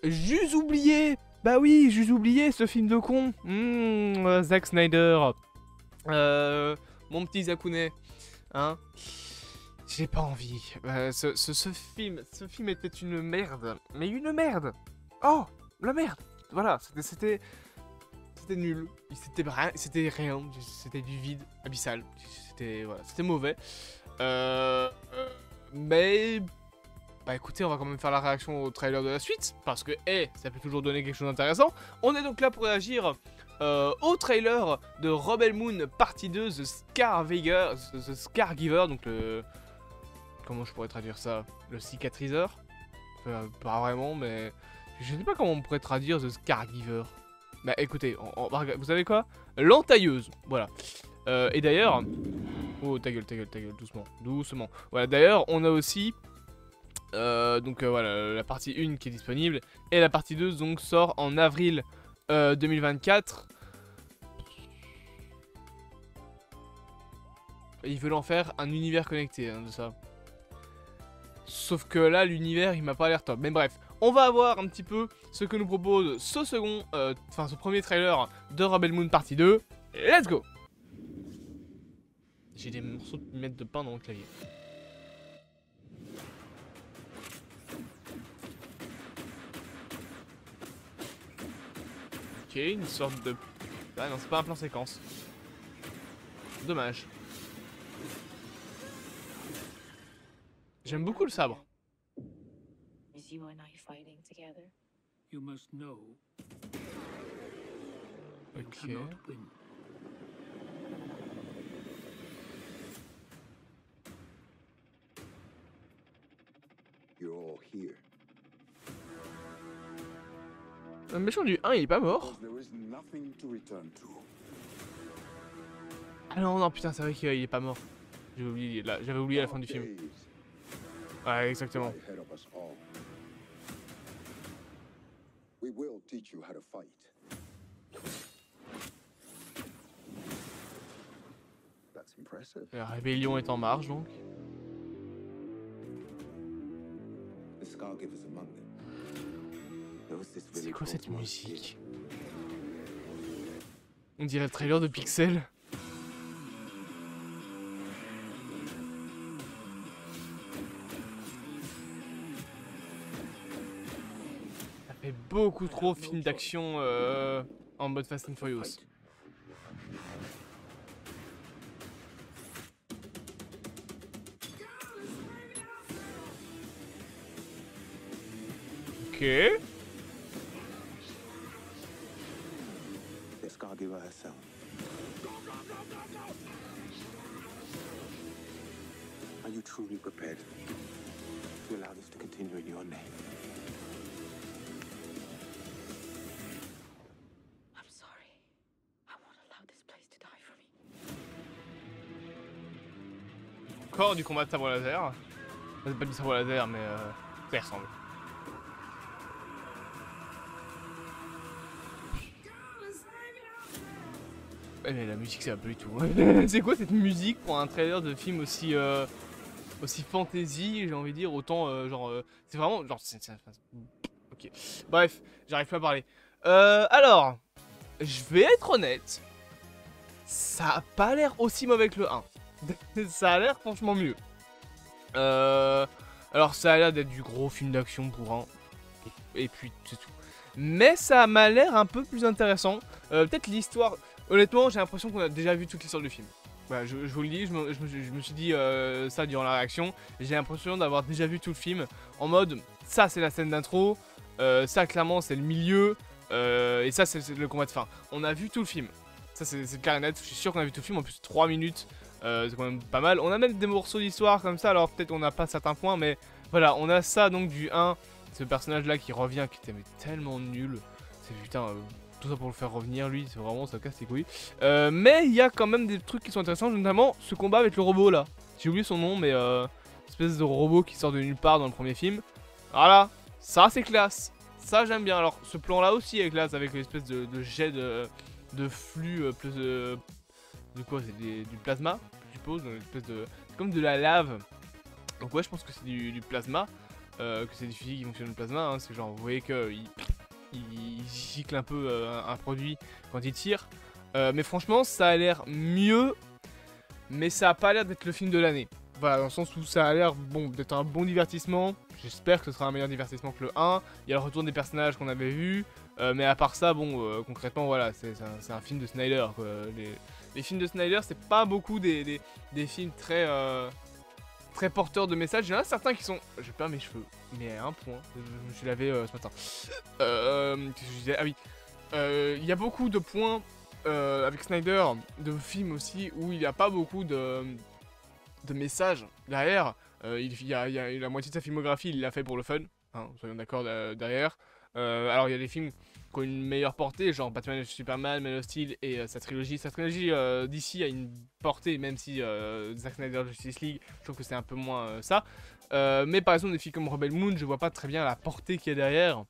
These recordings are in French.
J'eusse oublié. Bah oui, j'eusse oublié ce film de con. Zack Snyder. Mon petit Zakounet. Hein. J'ai pas envie. Ce film était une merde. Mais une merde. Oh, la merde. Voilà, c'était nul. C'était rien. C'était du vide abyssal. C'était mauvais. Mais bah écoutez, on va quand même faire la réaction au trailer de la suite, parce que, ça peut toujours donner quelque chose d'intéressant. On est donc là pour réagir au trailer de Rebel Moon partie 2, The Scargiver, donc le... Comment je pourrais traduire ça? Le cicatriseur? Enfin, pas vraiment, mais... Je sais pas comment on pourrait traduire The Scargiver. Bah écoutez, vous savez quoi? L'entailleuse, voilà. Et d'ailleurs... Oh, ta gueule, doucement, doucement. Voilà, d'ailleurs, on a aussi... voilà, la partie 1 qui est disponible. Et la partie 2 donc sort en avril 2024. Et ils veulent en faire un univers connecté, hein, de ça. Sauf que là, l'univers, il m'a pas l'air top. Mais bref, on va voir un petit peu ce que nous propose ce premier trailer de Rebel Moon partie 2. Let's go! J'ai des morceaux de miettes de pain dans le clavier. Ok, une sorte de... Ah non, c'est pas un plan séquence. Dommage. J'aime beaucoup le sabre. Ok. Le méchant du 1 il est pas mort. Ah non, non, putain, c'est vrai qu'il est pas mort. J'avais oublié la fin du film. Ouais, exactement. La rébellion est en marche donc. C'est quoi cette musique? On dirait le trailer de Pixel. Ça fait beaucoup trop film d'action en mode Fast and Furious. Ok. Are you truly prepared to allow this to continue in your name? I'm sorry. I won't allow this place to die for me. Encore du combat de sabre laser. C'est pas du sabre laser, mais ça y ressemble. Mais la musique c'est un peu du tout. C'est quoi cette musique pour un trailer de film aussi aussi fantasy, j'ai envie de dire, autant c'est vraiment genre ok. Bref, j'arrive pas à parler. Alors, je vais être honnête, ça a pas l'air aussi mauvais que le 1. Ça a l'air franchement mieux. Alors ça a l'air d'être du gros film d'action pour un. Et puis c'est tout. Mais ça m'a l'air un peu plus intéressant. Peut-être l'histoire. Honnêtement, j'ai l'impression qu'on a déjà vu toute l'histoire du film. Voilà, je vous le dis, je me suis dit ça durant la réaction. J'ai l'impression d'avoir déjà vu tout le film. En mode, ça c'est la scène d'intro. Ça clairement c'est le milieu. Et ça c'est le combat de fin. On a vu tout le film. Ça c'est clair et net. Je suis sûr qu'on a vu tout le film. En plus 3 minutes. C'est quand même pas mal. On a même des morceaux d'histoire comme ça. Alors peut-être on n'a pas certains points. Mais voilà, on a ça donc du 1. Ce personnage là qui revient, qui était mais tellement nul. C'est putain... tout ça pour le faire revenir, lui, c'est vraiment, ça casse les couilles. Mais il y a quand même des trucs qui sont intéressants, notamment ce combat avec le robot là. J'ai oublié son nom, mais espèce de robot qui sort de nulle part dans le premier film. Voilà, ça c'est classe. Ça j'aime bien. Alors ce plan là aussi est classe avec l'espèce de jet de flux, plus de quoi? C'est du plasma, je suppose. Une espèce de... C'est comme de la lave. Donc ouais, je pense que c'est du plasma. que c'est des fusils qui fonctionnent au plasma, hein, c'est genre vous voyez qu'il gicle un peu un produit quand il tire. Mais franchement ça a l'air mieux, mais ça a pas l'air d'être le film de l'année. Voilà, dans le sens où ça a l'air bon, d'être un bon divertissement. J'espère que ce sera un meilleur divertissement que le 1. Il y a le retour des personnages qu'on avait vus. Mais à part ça, bon, concrètement, voilà, c'est un film de Snyder, quoi. Les films de Snyder, c'est pas beaucoup des films très, très porteurs de messages. Il y en a certains qui sont... Je perds mes cheveux, mais à un point. Je me suis lavé ce matin. Qu'est-ce que je disais? Ah oui. Il y a beaucoup de points avec Snyder, de films aussi, où il n'y a pas beaucoup de messages derrière. Il y a la moitié de sa filmographie, il l'a fait pour le fun, hein, soyons d'accord derrière. Alors il y a des films qui ont une meilleure portée, genre Batman vs Superman, Man of Steel et sa trilogie. Sa trilogie d'ici a une portée, même si Zack Snyder Justice League, je trouve que c'est un peu moins ça. Mais par exemple des films comme Rebel Moon, je vois pas très bien la portée qu'il y a derrière.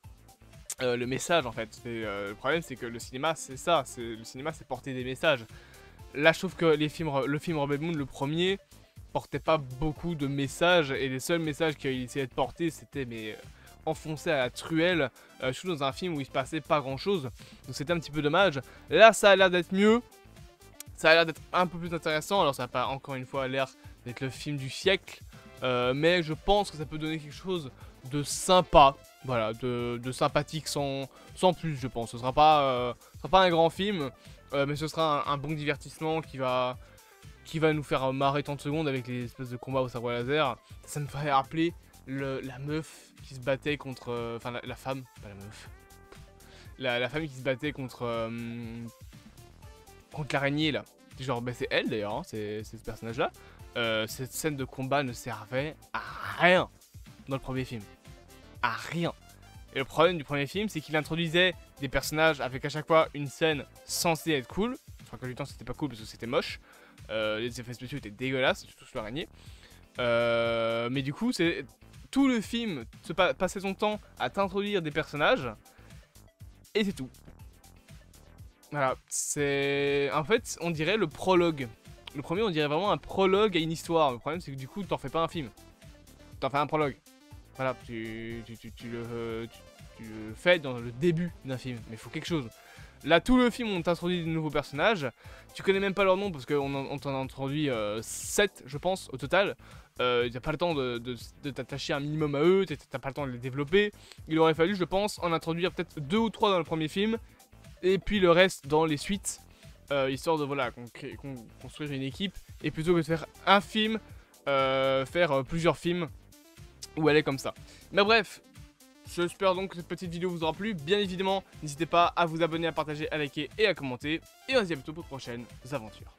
Le message en fait. Le problème c'est que le cinéma c'est ça, le cinéma c'est porter des messages. Là je trouve que le film Rebel Moon, le premier, portait pas beaucoup de messages, et les seuls messages qu'il essayait de porter c'était enfoncé à la truelle, surtout dans un film où il se passait pas grand chose, donc c'était un petit peu dommage. Là ça a l'air d'être mieux, ça a l'air d'être un peu plus intéressant, alors ça n'a pas encore une fois l'air d'être le film du siècle, mais je pense que ça peut donner quelque chose de sympa, voilà, de sympathique sans plus je pense. Ce sera pas un grand film, mais ce sera un bon divertissement qui va nous faire marrer 30 secondes avec les espèces de combats au sabre laser. Ça me fait rappeler la meuf qui se battait contre... Enfin, la femme, pas la meuf. La femme qui se battait contre l'araignée, là. Genre, c'est elle, d'ailleurs, hein, c'est ce personnage-là. Cette scène de combat ne servait à rien dans le premier film. À rien. Et le problème du premier film, c'est qu'il introduisait des personnages avec à chaque fois une scène censée être cool. Enfin, quand du temps, c'était pas cool parce que c'était moche. Les effets spéciaux étaient dégueulasses, surtout sur l'araignée. Mais du coup, c'est tout le film passait son temps à t'introduire des personnages. Et c'est tout. Voilà, c'est... En fait, on dirait le prologue. Le premier, on dirait vraiment un prologue à une histoire. Le problème, c'est que du coup, t'en fais pas un film. T'en fais un prologue. Voilà, tu le fais dans le début d'un film. Mais il faut quelque chose. Là, tout le film, on t'introduit de nouveaux personnages. Tu connais même pas leur nom parce qu'on t'en a introduit 7, je pense, au total. T'as pas le temps de t'attacher un minimum à eux, t'as pas le temps de les développer. Il aurait fallu, je pense, en introduire peut-être 2 ou 3 dans le premier film. Et puis le reste dans les suites. Histoire de, voilà, construire une équipe. Et plutôt que de faire un film, faire plusieurs films où elle est comme ça. Mais bref. J'espère donc que cette petite vidéo vous aura plu. Bien évidemment, n'hésitez pas à vous abonner, à partager, à liker et à commenter. Et on se dit à bientôt pour de prochaines aventures.